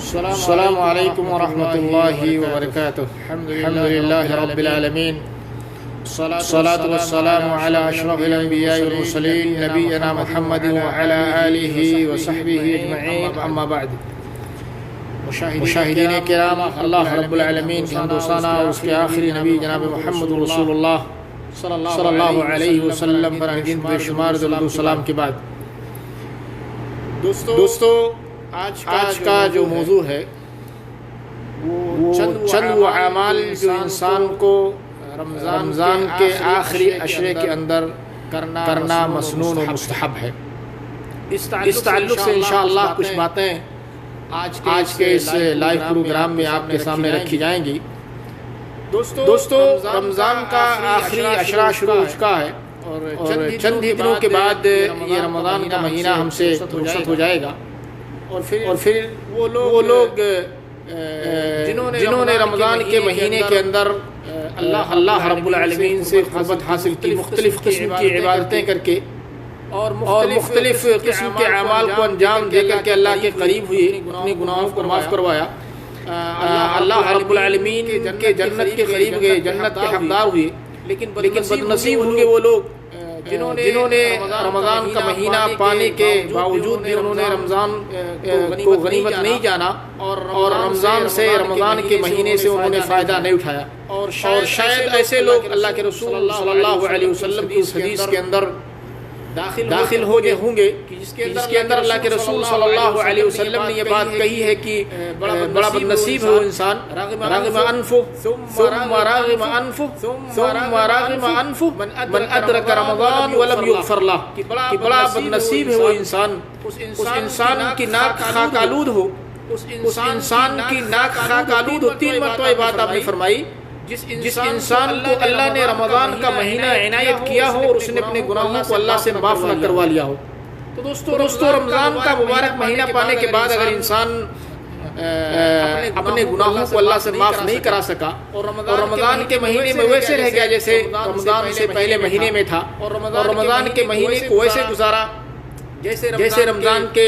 السلام علیکم ورحمۃ اللہ وبرکاتہ۔ الحمد للہ رب العالمین، الصلاۃ والسلام علی اشرف الانبیاء والمرسلین نبینا محمد وعلی آلہ وصحبہ اجمعین، اما بعد۔ مشاہدین کرام، اللہ رب العالمین کی حمد و ثنا اور اس کے آخری نبی جناب محمد رسول اللہ صلی اللہ علیہ وسلم پر جن بے شمار درود و سلام کے بعد، دوستو آج کا جو موضوع ہے وہ چند وہ اعمال جو انسان کو رمضان کے آخری عشرے کے اندر کرنا مسنون و مستحب ہے۔ اس تعلق سے انشاءاللہ کچھ باتیں آج کے اس لائیو پروگرام میں آپ کے سامنے رکھی جائیں گی۔ دوستو رمضان کا آخری عشرہ شروع ہو چکا ہے اور چند ہی دنوں کے بعد یہ رمضان کا مہینہ ہم سے رخصت ہو جائے گا، اور پھر وہ لوگ جنہوں نے رمضان کے مہینے کے اندر اللہ رب العالمین سے قربت حاصل کی، مختلف قسم کی عبادتیں کر کے اور مختلف قسم کے اعمال کو انجام دے کر کے اللہ کے قریب ہوئے، اپنے گناہوں کو معاف کروایا، اللہ رب العالمین کے جنت کے قریب گئے، جنت کے حقدار ہوئے، لیکن بدنصیب ہوئے وہ لوگ جنہوں نے رمضان کا مہینہ پانے کے باوجود بھی انہوں نے رمضان کو غنیمت نہیں جانا اور رمضان کے مہینے سے انہوں نے فائدہ نہیں اٹھایا، اور شاید ایسے لوگ اللہ کے رسول صلی اللہ علیہ وسلم کی اس حدیث کے اندر داخل ہوں گے جس کے اندر اللہ کے رسول صلی اللہ علیہ وسلم نے یہ بات کہی ہے کہ بڑا بدنصیب ہے وہ انسان راغم انفہ ثم راغم انفہ ثم راغم انفہ من ادرک رمضان ولم یغفر لہ، کہ بڑا بدنصیب ہے وہ انسان، اس انسان کی ناک خاک آلود ہو، اس انسان کی ناک خاک آلود ہو۔ 3 مرتبہ بات آپ نے فرمائی، جس انسان کو اللہ نے رمضان کا مہینہ عنایت کیا ہو اور اس نے اپنے گناہوں کو اللہ سے معاف نہ کروا لیا ہو۔ تو دوستو رمضان کا مبارک مہینہ پانے کے بعد اگر انسان اپنے گناہوں کو اللہ سے معاف نہیں کرا سکا اور رمضان کے مہینے میں ویسے رہ گیا جیسے رمضان سے پہلے مہینے میں تھا، اور رمضان کے مہینے کو ویسے گزارا جیسے رمضان کے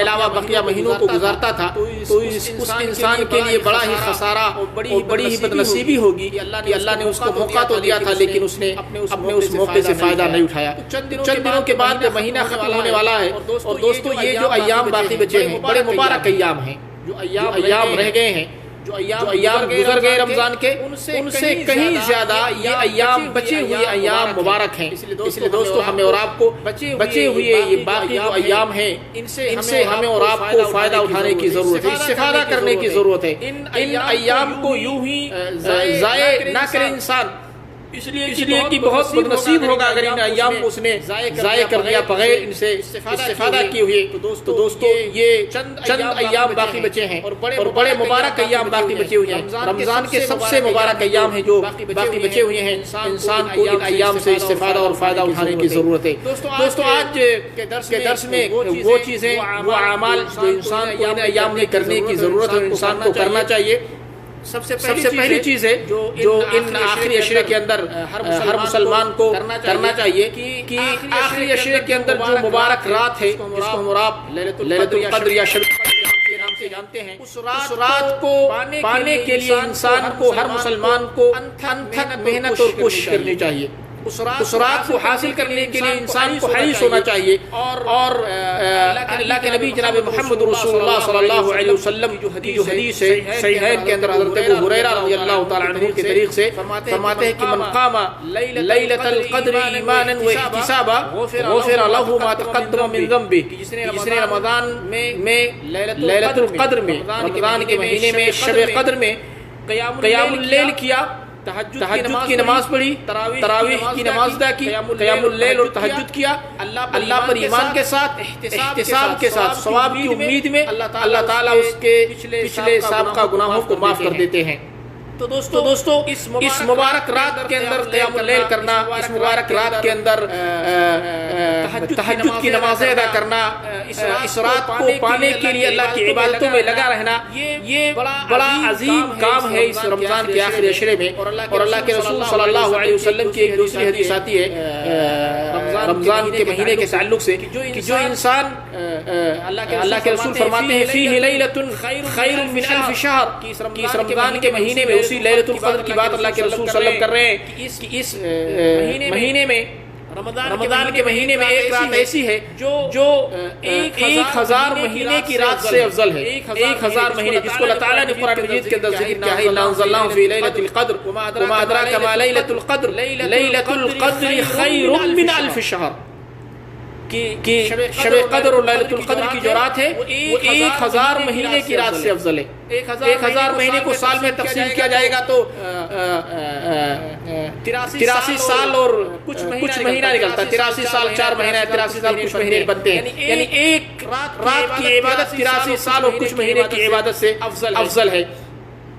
علاوہ بقیہ مہینوں کو گزارتا تھا، تو اس انسان کے لیے بڑا ہی خسارہ اور بڑی ہی بدنصیبی ہوگی کہ اللہ نے اس کو موقع تو دیا تھا لیکن اس نے اپنے اس موقع سے فائدہ نہیں اٹھایا۔ چند دنوں کے بعد مہینہ ختم ہونے والا ہے، اور دوستو یہ جو ایام باقی بچے ہیں بڑے مبارک ایام ہیں، جو ایام رہ گئے ہیں، جو ایام گزر گئے رمضان کے، ان سے کہیں زیادہ یہ ایام بچے ہوئے ایام مبارک ہیں۔ اس لیے دوستو ہمیں اور آپ کو بچے ہوئے یہ باقی جو ایام ہیں ان سے ہمیں اور آپ کو فائدہ اٹھانے کی ضرورت ہے، استفادہ کرنے کی ضرورت ہے۔ ان ایام کو یوں ہی ضائع نہ کرے انسان، اس لیے کہ بہت بدنصیب ہوگا اگر ان ایام کو اس نے ضائع کر دیا بغیر ان سے استفادہ کیے ہوئے۔ تو دوستو یہ چند ایام باقی بچے ہیں اور بڑے مبارک ایام باقی بچے ہوئے ہیں۔ رمضان کے سب سے مبارک ایام ہیں جو باقی بچے ہوئے ہیں، انسان کو ان ایام سے استفادہ اور فائدہ اٹھانے کی ضرورت ہے۔ دوستو آج کے درس میں وہ چیزیں، وہ اعمال جو انسان کو ان ایام میں کرنے کی ضرورت ہے، انسان کو کرنا چاہیے۔ سب سے پہلی چیز ہے جو ان آخری عشرے کے اندر ہر مسلمان کو کرنا چاہیے کہ آخری عشرے کے اندر جو مبارک رات ہے جس کو ہم لیلۃ القدر یا شب القدر کے نام سے جانتے ہیں، اس رات کو پانے کے لیے انسان کو، ہر مسلمان کو انتھک محنت اور کوشش کرنی چاہیے۔ اس رات کو حاصل کرنے کے لیے انسان کو حریص ہونا چاہیے، اور اللہ کے نبی جناب محمد رسول اللہ صلی اللہ علیہ وسلم جو حدیث ہے صحیحین کے اندر حضرت ابو ہریرہ رضی اللہ تعالی عنہ کے طریق سے فرماتے ہیں کہ من قام لیلۃ القدر ایمانا واحتسابا غفر له ما تقدم من ذنبه، جس نے رمضان میں لیلۃ القدر میں، رمضان کے مہینے میں شب قدر میں قیام اللیل کیا، تہجد کی نماز پڑھی، تراویح کی نماز ادا کی، قیام اللیل اور تہجد کیا، اللہ پر ایمان کے ساتھ، احتساب کے ساتھ، ثواب کی امید میں اللہ تعالیٰ اس کے پچھلے سابقہ گناہوں کو معاف کر دیتے ہیں۔ تو دوستو اس مبارک رات کے اندر قیام اللیل کرنا، اس مبارک رات کے اندر تہجد کی نمازیں ادا کرنا، اس رات کو پانے کے لیے اللہ کی عبادتوں میں لگا رہنا، یہ بڑا عظیم کام ہے اس رمضان کے آخری عشرے میں۔ اور اللہ کے رسول صلی اللہ علیہ وسلم کی ایک دوسری حدیث آتی ہے، رمضان کے مہینے کے تعلق سے کہ جو انسان اللہ کے رسول فرماتے ہیں فیہ لیلۃ خیر من الف شہر کہ اس رمضان کے مہینے میں اسی لیلۃ القدر کی بات اللہ کے رسول صلی اللہ علیہ وسلم کر رہے ہیں کہ اس مہینے میں رمضان کے مہینے میں ایک رات ایسی ہے جو 1000 مہینے کی رات سے افضل ہے. 1000 مہینے جس کو اللہ تعالیٰ نے قرآن مجید کے اندر ذکر کیا ہے اِنَّا أَنزَلْنَاهُ فِي لَيْلَةِ الْقَدْرِ وَمَا أَدْرَاكَ مَا لَيْلَةُ الْقَدْرِ لَيْلَةُ الْقَدْرِ خَيْرٌ مِّنْ أَلْفِ شَهْرِ کہ شب قدر اور لیلۃ القدر کی جو رات ہے وہ 1000 مہینے کی رات سے افضل ہے. 1000 مہینے کو سال میں تقسیم کیا جائے گا تو 83 سال اور کچھ مہینہ نکلتا ہے. 83 سال 4 مہینہ 83 سال کچھ مہینے بنتے ہیں. یعنی ایک رات کی عبادت 83 سال اور کچھ مہینے کی عبادت سے افضل ہے.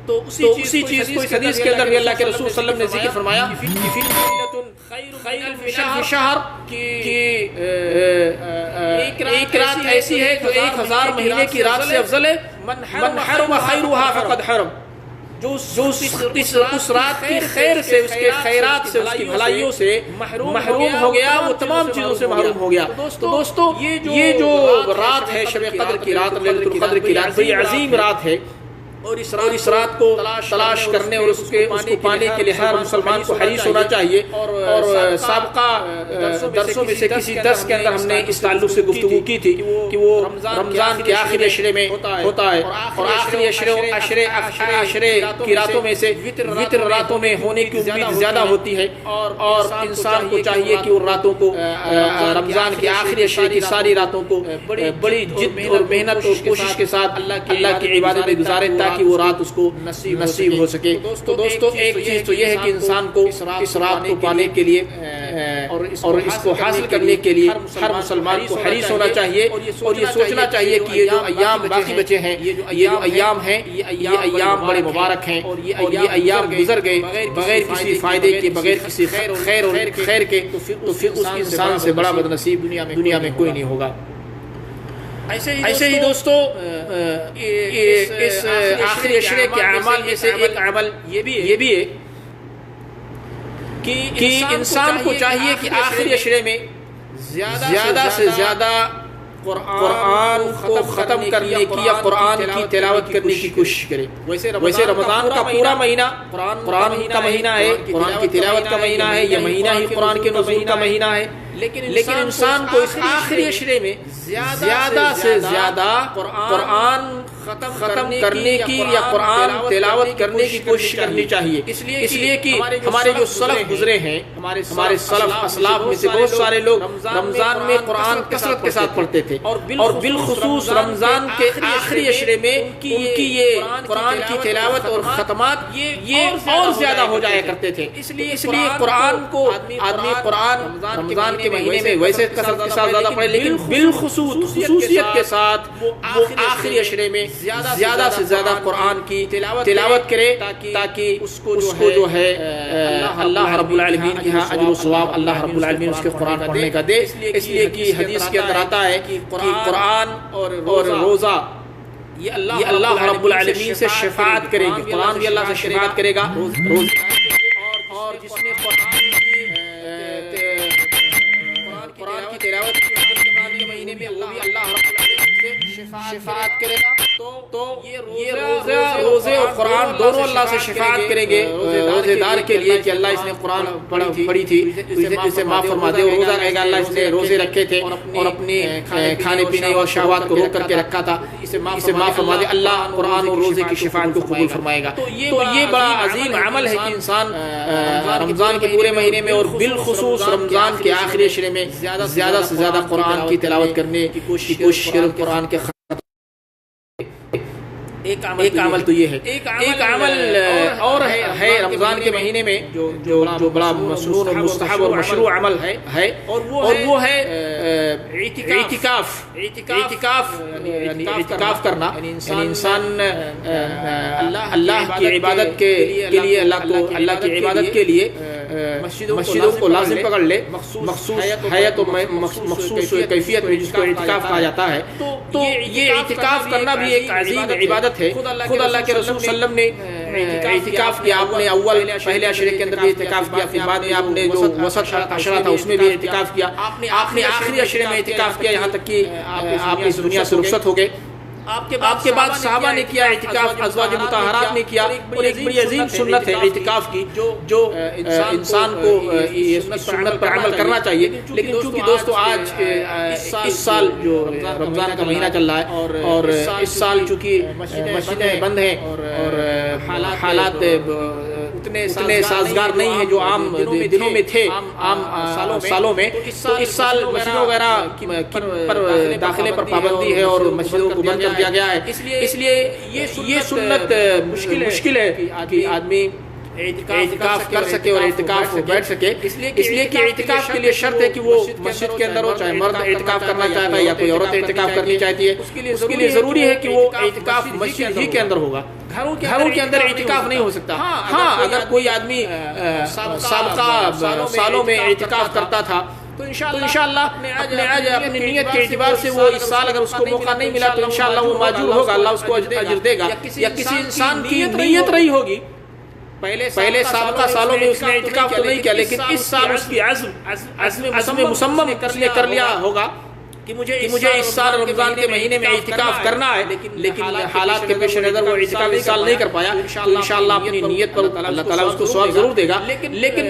تو اسی چیز کو اس حدیث کے اندر بھی اللہ کے رسول صلی اللہ علیہ وسلم نے ذکر فرمایا خیر شہر کہ ایک رات ایسی ہے جو 1000 مہینے کی رات سے افضل ہے. من حرم خیرها فقد حرم جو اس رات کی خیر سے اس کے خیرات سے اس کی بھلائیوں سے محروم ہو گیا وہ تمام چیزوں سے محروم ہو گیا. تو دوستو یہ جو رات ہے شب قدر کی رات لیلۃ القدر کی رات بڑی عظیم رات ہے اور اس رات کو تلاش کرنے اور اس کو پانے کے لیے ہر مسلمان کو حریص ہونا چاہیے. اور سابقہ درسوں میں سے کسی درس کے اندر ہم نے اس تعلق سے گفتگو کی تھی کہ وہ رمضان کے آخری عشرے میں ہوتا ہے اور آخری عشرے کی راتوں میں سے وتر راتوں میں ہونے کی امید زیادہ ہوتی ہے اور انسان کو چاہیے کہ ان راتوں کو رمضان کے آخری عشرے کی ساری راتوں کو بڑی جد اور محنت اور کوشش کے ساتھ اللہ کی عبادت میں گزارے تاکہ وہ رات اس کو نصیب ہو سکے. تو دوستو ایک چیز تو یہ ہے کہ انسان کو اس رات کو پانے کے لیے اور اس کو حاصل کرنے کے لیے ہر مسلمان کو حریص ہونا چاہیے اور یہ سوچنا چاہیے کہ یہ جو ایام باقی بچے ہیں یہ جو ایام ہیں یہ ایام بڑے مبارک ہیں اور یہ ایام گزر گئے بغیر کسی فائدے کے بغیر کسی خیر کے تو پھر اس انسان سے بڑا بدنصیب دنیا میں کوئی نہیں ہوگا. ایسے ہی دوستو اس آخری عشرے کے اعمال میں سے ایک عمل یہ بھی ہے کہ انسان کو چاہیے کہ آخری عشرے میں زیادہ سے زیادہ قرآن کو ختم کرنے کی یا قرآن کی تلاوت کرنے کی کوشش کرے. ویسے رمضان کا پورا مہینہ قرآن کا مہینہ ہے, قرآن کی تلاوت کا مہینہ ہے, یہ مہینہ ہی قرآن کے نزول کا مہینہ ہے. لیکن انسان کو اس آخری عشرے میں زیادہ سے زیادہ قرآن ختم کرنے کی یا قرآن تلاوت کرنے کی کوشش کرنی چاہیے. اس لیے کہ ہمارے جو سلف گزرے ہیں, ہمارے سلف اسلاف میں سے بہت سارے لوگ رمضان میں قرآن کثرت کے ساتھ پڑھتے تھے اور بالخصوص رمضان کے آخری عشرے میں ان کی یہ قرآن کی تلاوت اور ختمات یہ اور زیادہ ہو جایا کرتے تھے. اس لیے قرآن کو آدمی قرآن رمضان کے مہینے میں ویسے کثرت کے ساتھ زیادہ پڑھے لیکن بالخصوص خصوصیت کے ساتھ وہ آخری عشرے میں زیادہ سے زیادہ قرآن کی تلاوت کرے تاکہ اس کو جو ہے اللہ رب العالمین کے ہاں اجر و ثواب اللہ رب العالمین اس کے قرآن پڑھنے کا دے. اس لیے کہ حدیث کے اندر آتا ہے کہ قرآن اور روزہ یہ اللہ رب العالمین سے شفاعت کریں گے. قرآن بھی اللہ سے شفاعت کرے گا اور جس نے قرآن کی تلاوت رمضان کے مہینے میں اللہ رب العالمین سے شفاعت کرے گا. تو یہ روزے اور قرآن دونوں اللہ سے شفاعت کریں گے روزے دار کے لیے کہ اللہ اس نے قرآن پڑھی تھی اسے معاف فرما دے. اور روزہ کہے گا اللہ اس نے روزے رکھے تھے اور اپنے کھانے پینے اور شہوات کو روک کر کے رکھا تھا, اسے معاف فرما دے. اللہ قرآن اور روزے کی شفاعت کو قبول فرمائے گا. تو یہ بڑا عظیم عمل ہے کہ انسان رمضان کے پورے مہینے میں اور بالخصوص رمضان کے آخری عشرے میں زیادہ سے زیادہ قرآن کی تلاوت کرنے کی کوشش کرے. قرآن کے ایک عمل تو یہ ہے. ایک عمل اور ہے رمضان کے مہینے میں جو بڑا مسنون اور مستحب اور مشروع عمل ہے اور وہ ہے اعتکاف کرنا. یعنی انسان اللہ کی عبادت کے لیے اللہ کی عبادت کے لیے مسجدوں کو لازم پکڑ لے مخصوص حیت و مخصوص کیفیت میں جس کو اعتکاف کہا جاتا ہے. تو یہ اعتکاف کرنا بھی ایک عظیم عبادت ہے. خود اللہ کے رسول صلی اللہ علیہ وسلم اعتکاف کیا آپ نے اول پہلے عشرے کے اندر بھی اعتکاف کیا، پھر بعد میں آپ نے جو وسط عشرہ تھا اس میں بھی اعتکاف کیا، آپ نے آخری عشرے میں اعتکاف کیا یہاں تک کہ آپ اس دنیا سے رخصت ہو گئے۔ آپ کے بعد صحابہ نے کیا اعتکاف، ازواج مطہرات نے کیا، اور ایک بڑی عظیم سنت ہے اعتکاف کی جو انسان کو اس سنت پر عمل کرنا چاہیے۔ لیکن چونکہ دوستو آج اس سال جو رمضان کا مہینہ چل رہا ہے اور اس سال چونکہ مسجدیں بند ہیں اور حالات اتنے سازگار نہیں ہیں جو عام دنوں میں تھے، عام سالوں میں، تو اس سال مسجدوں وغیرہ پر داخلے پر پابندی ہے اور مسجدوں کو بند کر دیا گیا ہے۔ اس لیے یہ سنت مشکل ہے کہ آدمی اعتکاف کر سکے اور اعتکاف بیٹھ سکے، اس لیے کہ اعتکاف کے لیے شرط ہے کہ وہ مسجد کے اندر ہو، چاہے مرد اعتکاف کرنا چاہتا ہے یا کوئی عورت اعتکاف کرنی چاہتی ہے، اس کے لیے ضروری ہے کہ وہ اعتکاف مسجد ہی کے اندر ہوگا، گھروں کے اندر اعتکاف نہیں ہو سکتا۔ ہاں اگر کوئی آدمی سابقہ سالوں میں اعتکاف کرتا تھا تو انشاءاللہ اپنی نیت کے اعتبار سے وہ اس سال اگر اس کو موقع نہیں ملا تو انشاءاللہ وہ معجور ہوگا، اللہ اس کو اجر دے گا۔ یا کسی انسان کی نیت رہی ہوگی، پہلے سابقہ سالوں میں اس نے اعتکاف تو نہیں کیا لیکن اس سال اس کی عزم مصمم اس نے کر لیا ہوگا کہ مجھے اس سال رمضان کے مہینے میں اعتکاف کرنا ہے، لیکن حالات کے پیش نظر وہ اعتکاف اس سال نہیں کر پایا، تو انشاءاللہ اپنی نیت پر اللہ تعالیٰ اس کو ثواب ضرور دے گا۔ لیکن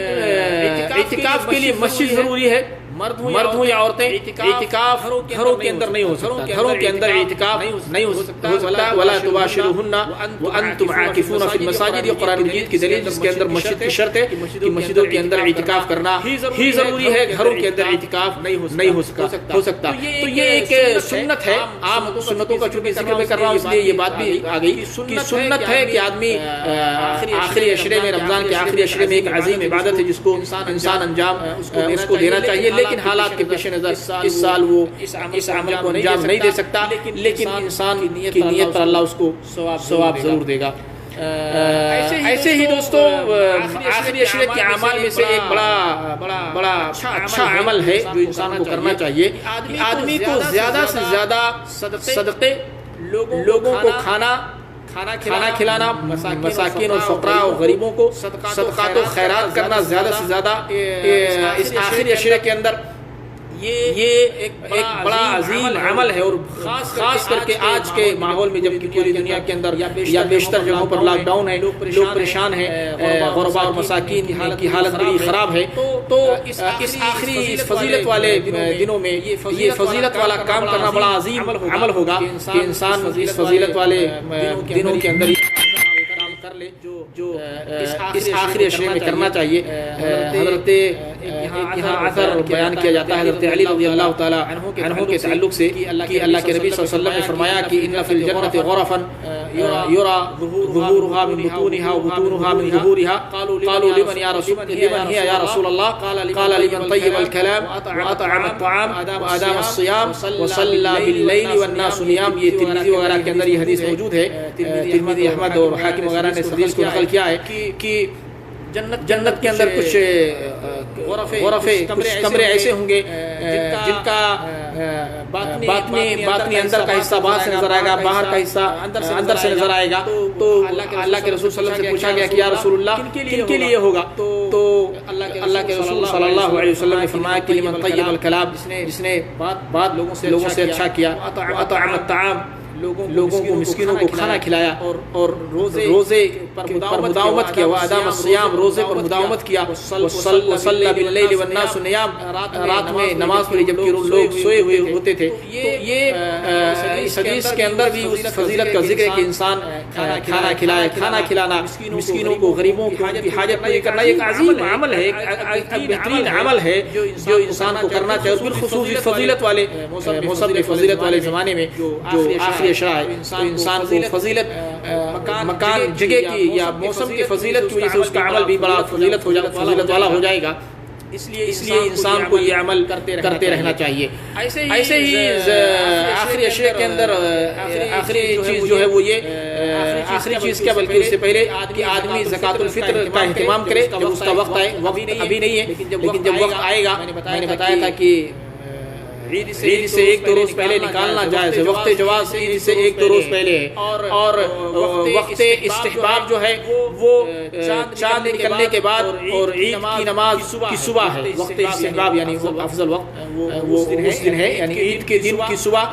اعتکاف کے لیے مسجد ضروری ہے، مرد ہوں یا عورتیں، اعتکاف گھروں کے اندر نہیں ہو سکتا، گھروں کے اندر اعتکاف نہیں ہو سکتا۔ وَلَا تُبَاشِرُوهُنَّ وَأَنْتُمْ عَاكِفُونَ فِي الْمَسَاجِدِ، یہ قرآن مجید کی دلیل جس کے اندر مسجد کی شرط ہے کہ مسجدوں کے اندر اعتکاف کرنا ہی ضروری ہے، گھروں کے اندر اعتکاف نہیں ہو سکتا۔ تو یہ ایک سنت ہے، عام سنتوں کا چونکہ ذکر میں کر رہا ہوں اس لیے یہ بات بھی آ گئی کہ سنت ہے کہ آدمی آخری عشرے میں، رمضان کے آخری عشرے میں ایک عظیم عبادت ہے جس کو انسان انجام اس کو دینا چاہیے، لیکن حالات کے پیش نظر اس سال وہ اس عمل کو انجام نہیں دے سکتا، لیکن انسان کی نیت پر اللہ اس کو ثواب ضرور دے گا۔ ایسے ہی دوستو آخری عشرے کے اعمال میں سے ایک بڑا اچھا عمل ہے جو انسان کو کرنا چاہیے، آدمی کو زیادہ سے زیادہ صدقے، لوگوں کو کھانا کھلانا، مساکین اور فقراء اور غریبوں کو صدقات و خیرات کرنا زیادہ سے زیادہ اس آخری عشرے کے اندر، یہ ایک بڑا عظیم عمل ہے۔ اور خاص کر کے آج کے ماحول میں جب کہ پوری دنیا کے اندر یا بیشتر جگہوں پر لاک ڈاؤن ہے، لوگ پریشان ہیں، غرباء اور مساکین کی حالت بڑی خراب ہے، تو اس آخری فضیلت والے دنوں میں یہ فضیلت والا کام کرنا بڑا عظیم عمل ہوگا کہ انسان اس فضیلت والے دنوں کے اندر کر لے جو اس آخری عشرے میں کرنا چاہیے۔ حضرت یہاں اثر بیان کیا جاتا ہے حضرت علی رضی اللہ تعالی عنہ کے تعلق سے کہ اللہ کے نبی صلی اللہ علیہ وسلم نے فرمایا کہ ان فی الجنۃ غرفا یرا ظهورها من بطونها وبطونها من ظهورها قالوا لمن هي يا رسول الله قال لمن طيب الكلام واطعم الطعام وادام الصيام وصلى بالليل والناس نيام۔ یہ ترمذی وغیرہ کے اندر یہ حدیث موجود ہے، ترمذی، احمد اور حاکم وغیرہ نے اس حدیث کو نقل کیا ہے کہ جنت کے اندر کچھ غرفے، کچھ کمرے ایسے ہوں گے جن کا باطنی اندر کا حصہ باہر سے نظر آئے گا، باہر کا حصہ اندر سے نظر آئے گا۔ تو اللہ کے رسول صلی اللہ علیہ وسلم سے پوچھا گیا کہ یا رسول اللہ کن کے لیے ہوگا؟ تو اللہ کے رسول صلی اللہ علیہ وسلم نے فرمایا کہ لمن طیب الکلام، جس نے بات لوگوں سے اچھا کیا، اطعم الطعام، لوگوں کو، مسکینوں کو کھانا کھلایا، اور روزے پر مداومت کیا، وادام الصیام، روزے پر مداومت کیا، وصلی باللیل والناس نیام، رات میں نماز پڑھی جبکہ لوگ سوئے ہوئے ہوتے تھے۔ تو یہ اس حدیث کے اندر بھی اس فضیلت کا ذکر ہے کہ انسان کھانا کھلائے، کھانا کھلانا، مسکینوں کو، غریبوں کی حاجت پوری کرنا ایک عظیم عمل ہے، ایک بہترین عمل ہے جو انسان کو کرنا چاہیے، بالخصوص فضیلت والے موسم میں، فضیلت والے زمانے میں جو آخری عشرہ ہے، تو انسان کو فضیلت مکان، جگہ کی یا موسم کی فضیلت کی وجہ سے اس کا عمل بھی بڑا فضیلت والا ہو جائے گا۔ اس لیے انسان کو یہ عمل کرتے رہنا چاہیے۔ ایسے ہی آخری عشرے کے اندر آخری چیز جو ہے وہ یہ آخری چیز کیا، بلکہ اس سے پہلے کہ آدمی زکوٰۃ الفطر کا اہتمام کرے جب اس کا وقت آئے۔ وقت ابھی نہیں ہے لیکن جب وقت آئے گا، میں نے بتایا تھا کہ عید سے ایک دو روز پہلے نکالنا جائز ہے. وقت جواز عید سے ایک دو روز پہلے ہے. اور وقت استحباب جو ہے وہ چاند نکلنے کے بعد اور عید کی نماز کی صبح ہے. وقت استحباب یعنی وہ افضل وقت وہ اس دن ہے، یعنی عید کے دن کی صبح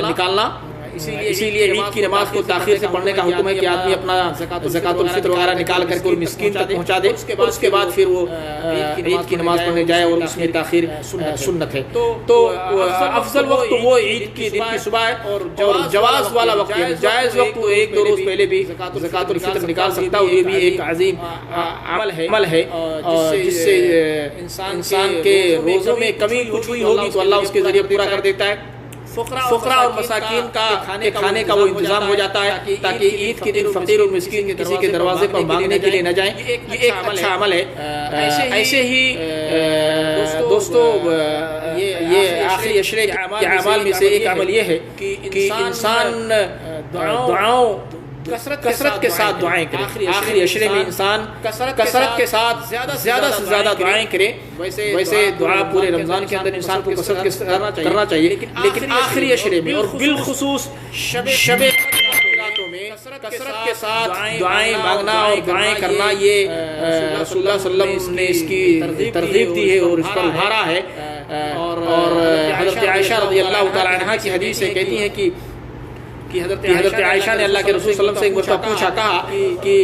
نکالنا. اسی لیے عید کی نماز کو تاخیر سے پڑھنے کا حکم ہے کہ آدمی اپنا زکوٰۃ الفطر وغیرہ نکال کر کے مسکین تک پہنچا دے، اور اس کے بعد پھر وہ عید کی نماز پڑھنے جائے، اور اس میں تاخیر سنت ہے. تو افضل وقت وہ عید کے دن کی صبح ہے. اور جواز والا وقت یعنی جائز وقت وہ ایک دو روز پہلے بھی زکوٰۃ الفطر نکال سکتا ہے. یہ بھی ایک عظیم عمل ہے جس سے انسان کے روزوں میں کمی کچھ ہوئی ہوگی تو اللہ اس کے ذریعے پورا کر دیتا ہے. فقراء اور مساکین کا کھانے کا وہ انتظام ہو جاتا ہے تاکہ عید کے دن فقیر اور مسکین کسی کے دروازے پر مانگنے کے لیے نہ جائیں. یہ ایک اچھا عمل ہے. ایسے ہی دوستو یہ آخری عشرے کے اعمال میں سے ایک عمل یہ ہے کہ انسان دعاؤں کثرت کے ساتھ دعائیں کرے. آخری عشرے میں انسان کثرت کے ساتھ زیادہ سے زیادہ دعائیں کرے. ویسے دعا پورے رمضان کے اندر انسان کو کثرت کے ساتھ کرنا چاہیے، لیکن آخری عشرے میں اور بالخصوص شب راتوں میں کثرت کے ساتھ دعائیں مانگنا اور دعائیں کرنا یہ رسول اللہ صلی اللہ علیہ وسلم نے اس کی ترغیب دی ہے اور اس پر ابھارا ہے. اور حضرت عائشہ رضی اللہ تعالی عنہا کی حدیث ہے، کہتی ہیں کہ حضرت عائشہ نے اللہ کے رسول صلی اللہ علیہ وسلم سے ایک مرتبہ پوچھا، کہا کہ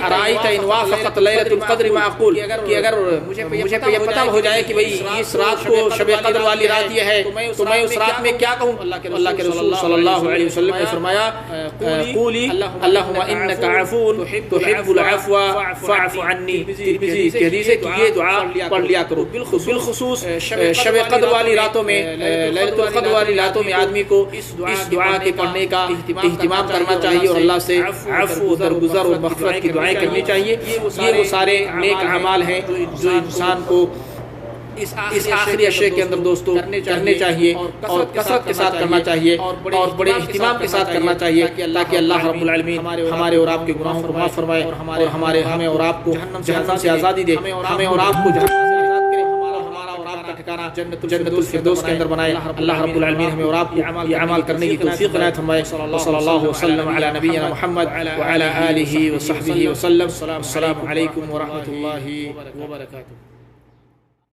ارائیت ان وافقت لیلۃ القدر ما اقول، کہ اگر مجھے یہ پتہ ہو جائے کہ بھئی اس رات کو شب قدر والی رات یہ ہے تو میں اس رات میں کیا کہوں؟ اللہ کے رسول صلی اللہ علیہ وسلم نے فرمایا قولی اللہم انک عفو تحب العفو فاعف عنی. ترمذی کی حدیث ہے کہ یہ دعا پڑھ لیا کرو. بالخصوص شب قدر والی راتوں میں، لیلۃ القدر والی راتوں میں آدمی کو اس دعا کے پڑھنے کا اہتمام کرنا چاہیے اور اللہ سے عفو، درگزر اور مغفرت کی دعائیں کرنی چاہیے. یہ وہ سارے نیک اعمال ہیں جو انسان کو اس آخری عشرے کے اندر دوستو کرنے چاہیے اور کثرت کے ساتھ کرنا چاہیے اور بڑے اہتمام کے ساتھ کرنا چاہیے تاکہ اللہ رب العالمین ہمارے اور آپ کے گناہوں کو معاف فرمائے اور ہمیں اور آپ کو جہنم سے آزادی دے، ہمیں اور آپ کو جہنم سے آزاد کرے، ہمارا اور آپ کا ٹھکانہ جنت الفردوس کے اندر بنائے. اللہ رب العالمین ہمیں اور آپ کو یہ اعمال کرنے کی توفیق عنایت فرمائے. صلی اللہ وسلم علی نبینا محمد وعلی آلہ وصحبہ وسلم. السلام علیکم ورحمۃ اللہ وبرکاتہ.